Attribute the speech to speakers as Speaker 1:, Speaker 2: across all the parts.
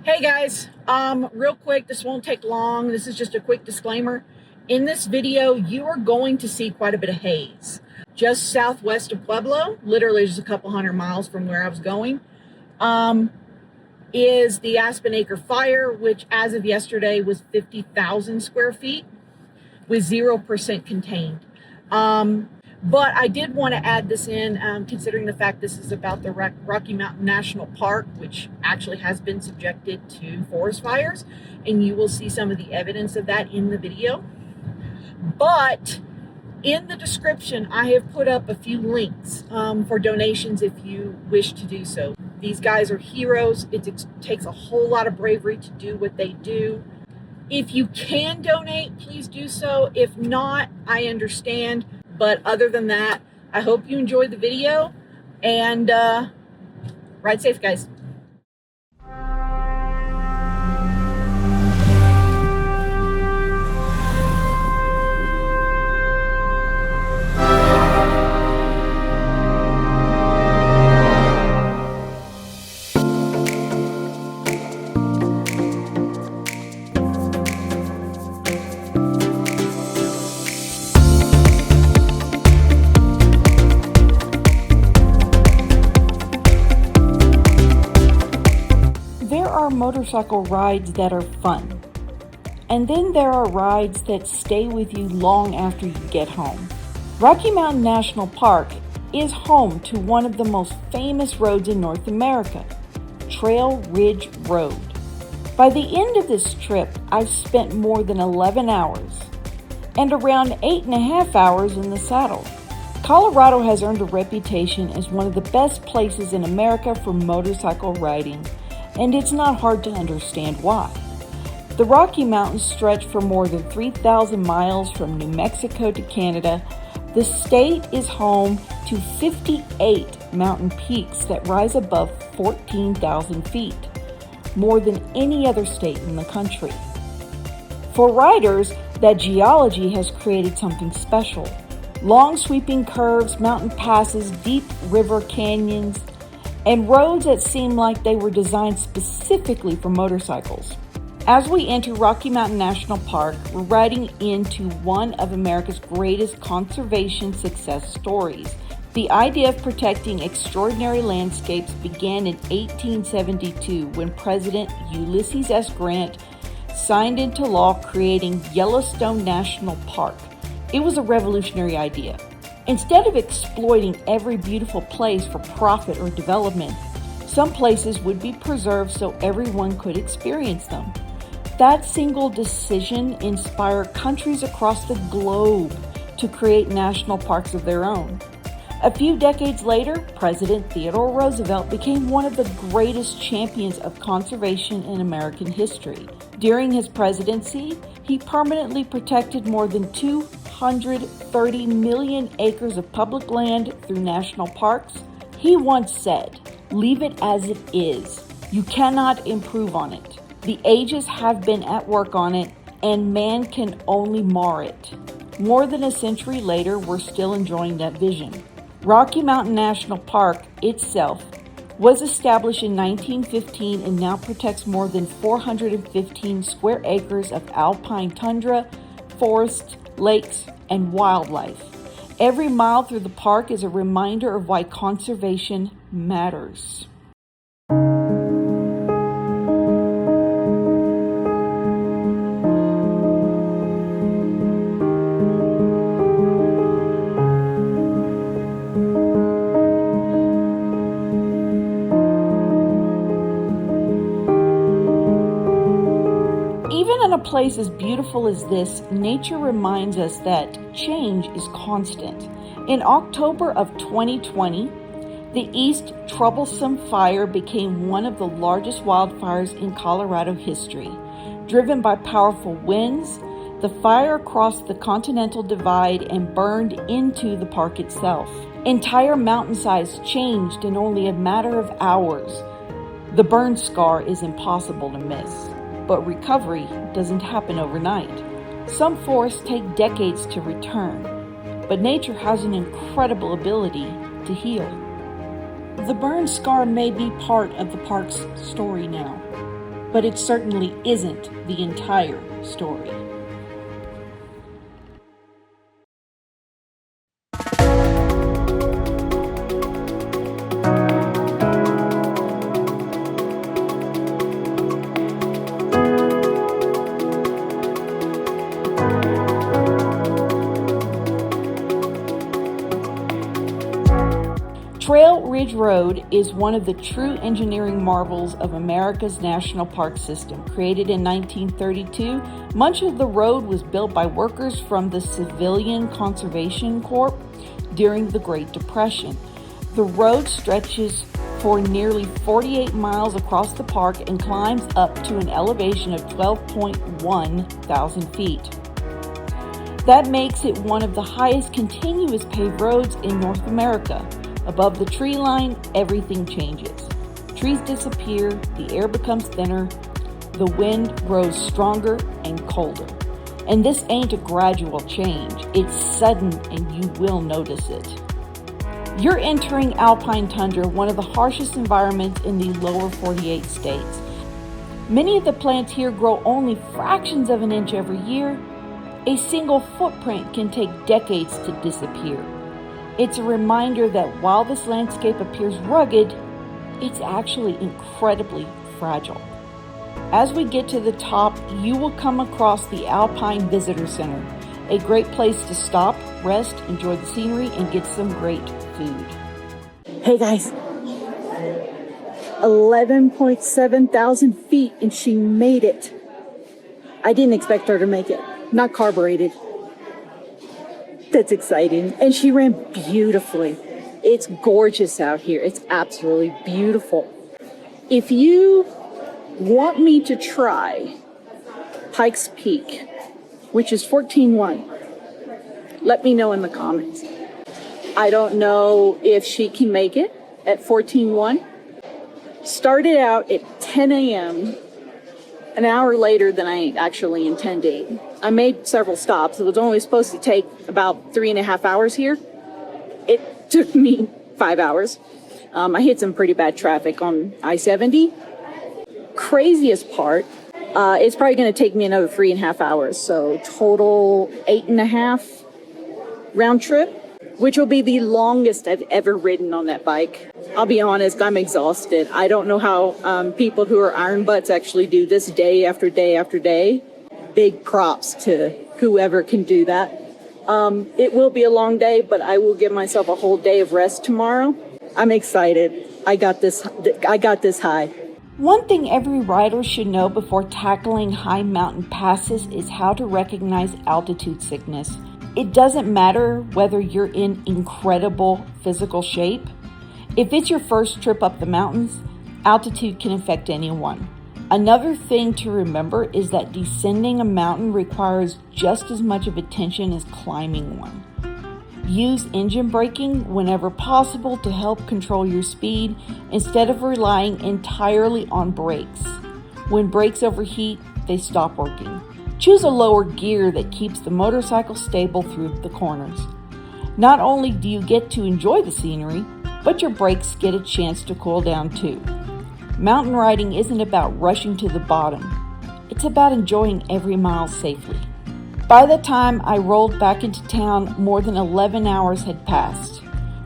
Speaker 1: Hey guys, real quick, this won't take long. This is just a quick disclaimer. In this video, you are going to see quite a bit of haze. Just southwest of Pueblo, literally just a couple hundred miles from where I was going, is the Aspen Acre Fire, which as of yesterday was 50,000 square feet with 0% contained. But I did want to add this in, considering the fact this is about the Rocky Mountain National Park, which actually has been subjected to forest fires, and you will see some of the evidence of that in the video. But in the description, I have put up a few links for donations if you wish to do so. These guys are heroes. It takes a whole lot of bravery to do what they do. If you can donate, please do so. If not, I understand. But other than that, I hope you enjoyed the video, and ride safe, guys.
Speaker 2: There are motorcycle rides that are fun, and then there are rides that stay with you long after you get home. Rocky Mountain National Park is home to one of the most famous roads in North America, Trail Ridge Road. By the end of this trip, I've spent more than 11 hours and around 8.5 hours in the saddle. Colorado has earned a reputation as one of the best places in America for motorcycle riding, and it's not hard to understand why. The Rocky Mountains stretch for more than 3,000 miles from New Mexico to Canada. The state is home to 58 mountain peaks that rise above 14,000 feet, more than any other state in the country. For riders, that geology has created something special. Long sweeping curves, mountain passes, deep river canyons, and roads that seem like they were designed specifically for motorcycles. As we enter Rocky Mountain National Park, we're riding into one of America's greatest conservation success stories. The idea of protecting extraordinary landscapes began in 1872 when President Ulysses S. Grant signed into law creating Yellowstone National Park. It was a revolutionary idea. Instead of exploiting every beautiful place for profit or development, some places would be preserved so everyone could experience them. That single decision inspired countries across the globe to create national parks of their own. A few decades later, President Theodore Roosevelt became one of the greatest champions of conservation in American history. During his presidency, he permanently protected more than 230 million acres of public land through national parks. He once said, "Leave it as it is. You cannot improve on it. The ages have been at work on it, and man can only mar it." More than a century later, we're still enjoying that vision. Rocky Mountain National Park itself was established in 1915 and now protects more than 415 square acres of alpine tundra, forests, lakes, and wildlife. Every mile through the park is a reminder of why conservation matters. Even in a place as beautiful as this, nature reminds us that change is constant. In October of 2020, the East Troublesome Fire became one of the largest wildfires in Colorado history. Driven by powerful winds, the fire crossed the Continental Divide and burned into the park itself. Entire mountainsides changed in only a matter of hours. The burn scar is impossible to miss. But recovery doesn't happen overnight. Some forests take decades to return, but nature has an incredible ability to heal. The burn scar may be part of the park's story now, but it certainly isn't the entire story. Trail Ridge Road is one of the true engineering marvels of America's national park system. Created in 1932, much of the road was built by workers from the Civilian Conservation Corps during the Great Depression. The road stretches for nearly 48 miles across the park and climbs up to an elevation of 12.1 thousand feet. That makes it one of the highest continuous paved roads in North America. Above the tree line, everything changes. Trees disappear, the air becomes thinner, the wind grows stronger and colder. And this ain't a gradual change, it's sudden and you will notice it. You're entering alpine tundra, one of the harshest environments in the lower 48 states. Many of the plants here grow only fractions of an inch every year. A single footprint can take decades to disappear. It's a reminder that while this landscape appears rugged, it's actually incredibly fragile. As we get to the top, you will come across the Alpine Visitor Center, a great place to stop, rest, enjoy the scenery, and get some great food.
Speaker 1: Hey guys, 11.7 thousand feet and she made it. I didn't expect her to make it. Not carbureted. That's exciting. And she ran beautifully. It's gorgeous out here. It's absolutely beautiful. If you want me to try Pikes Peak, which is 14.1, let me know in the comments. I don't know if she can make it at 14.1. Started out at 10 a.m., an hour later than I actually intended. I made several stops. It was only supposed to take about 3.5 hours here. It took me 5 hours. I hit some pretty bad traffic on I-70. Craziest part, it's probably going to take me another 3.5 hours. So total 8.5 round trip, which will be the longest I've ever ridden on that bike. I'll be honest, I'm exhausted. I don't know how people who are iron butts actually do this day after day after day. Big props to whoever can do that. It will be a long day, but I will give myself a whole day of rest tomorrow. I'm excited. I got this high.
Speaker 2: One thing every rider should know before tackling high mountain passes is how to recognize altitude sickness. It doesn't matter whether you're in incredible physical shape. If it's your first trip up the mountains, altitude can affect anyone. Another thing to remember is that descending a mountain requires just as much of attention as climbing one. Use engine braking whenever possible to help control your speed instead of relying entirely on brakes. When brakes overheat, they stop working. Choose a lower gear that keeps the motorcycle stable through the corners. Not only do you get to enjoy the scenery, but your brakes get a chance to cool down too. Mountain riding isn't about rushing to the bottom. It's about enjoying every mile safely. By the time I rolled back into town, more than 11 hours had passed.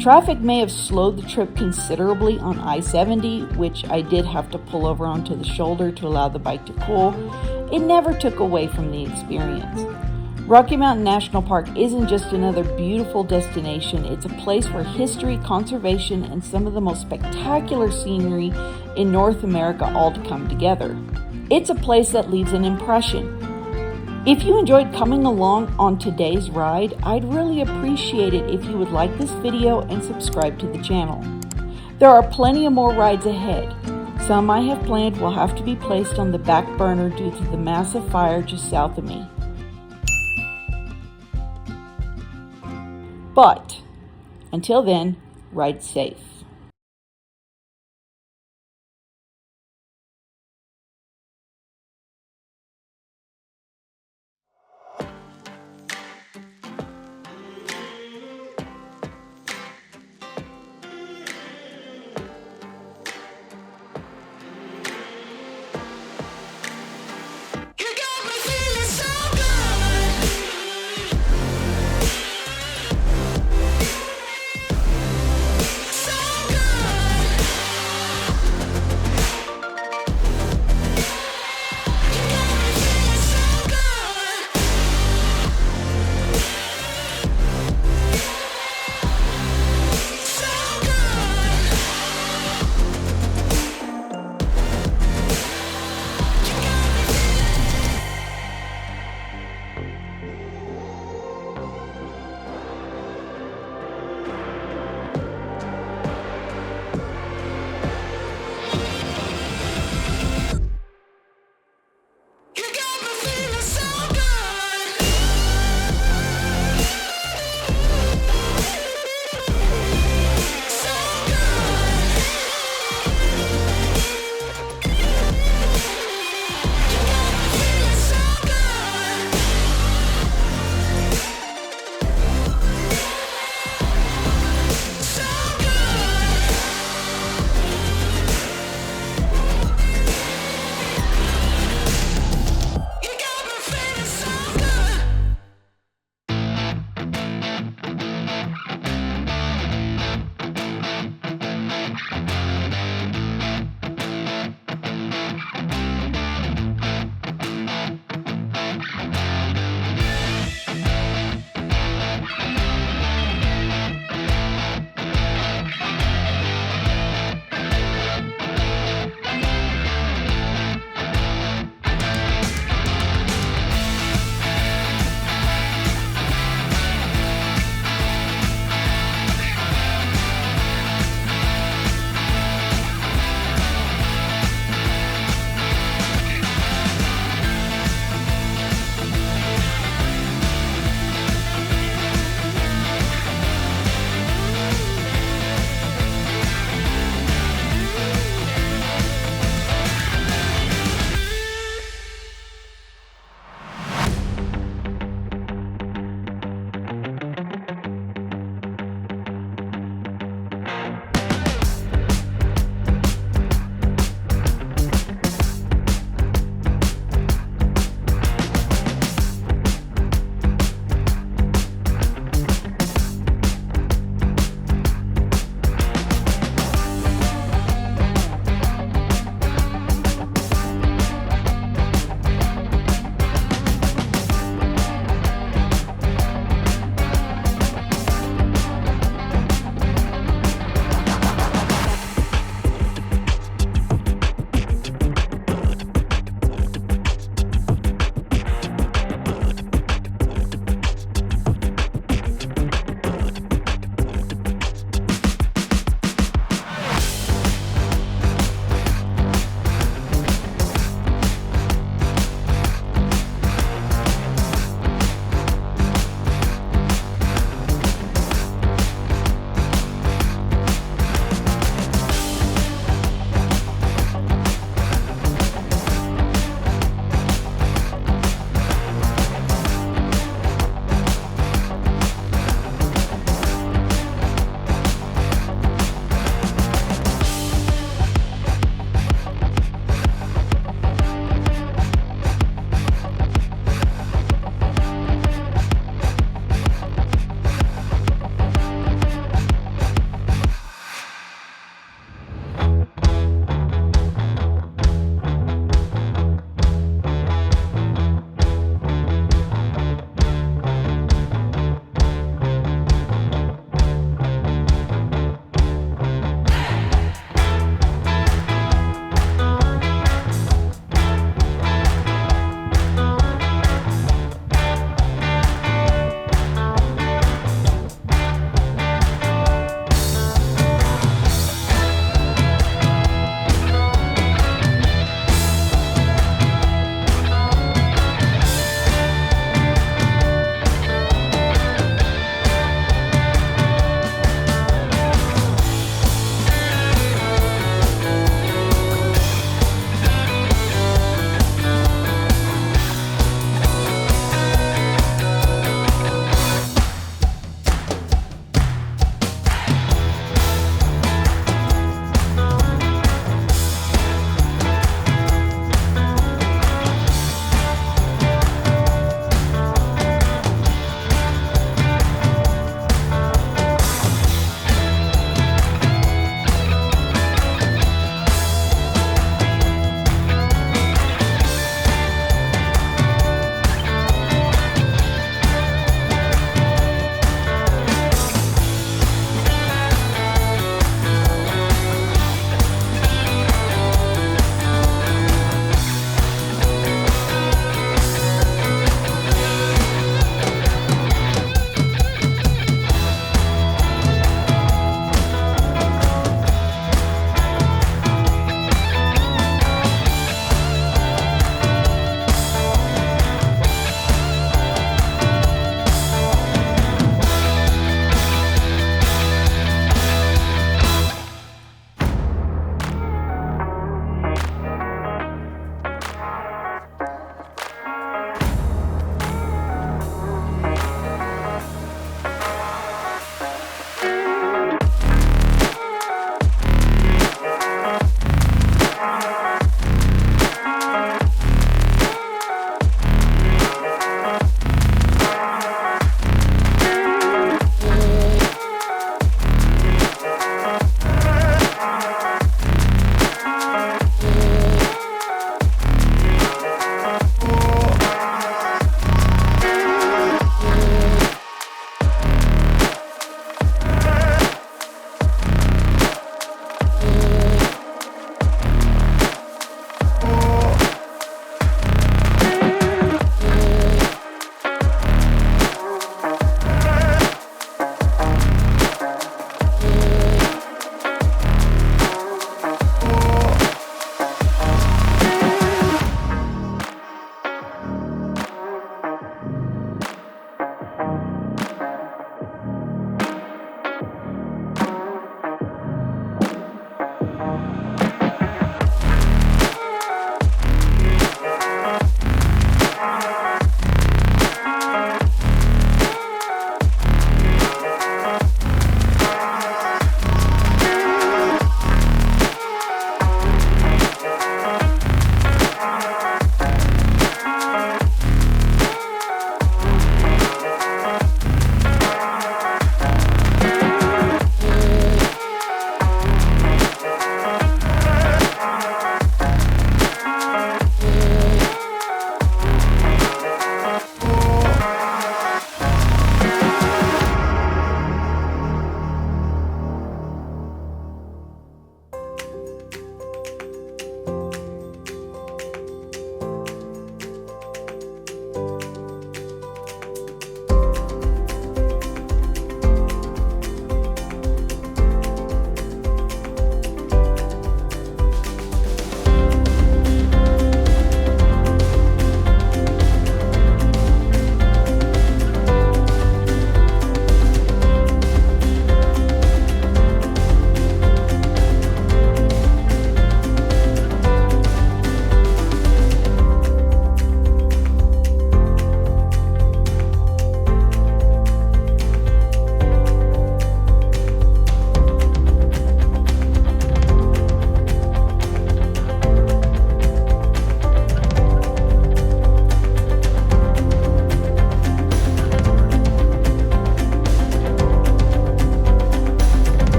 Speaker 2: Traffic may have slowed the trip considerably on I-70, which I did have to pull over onto the shoulder to allow the bike to cool. It never took away from the experience. Rocky Mountain National Park isn't just another beautiful destination. It's a place where history, conservation, and some of the most spectacular scenery in North America all come together. It's a place that leaves an impression. If you enjoyed coming along on today's ride, I'd really appreciate it if you would like this video and subscribe to the channel. There are plenty of more rides ahead. Some I have planned will have to be placed on the back burner due to the massive fire just south of me. But until then, ride safe.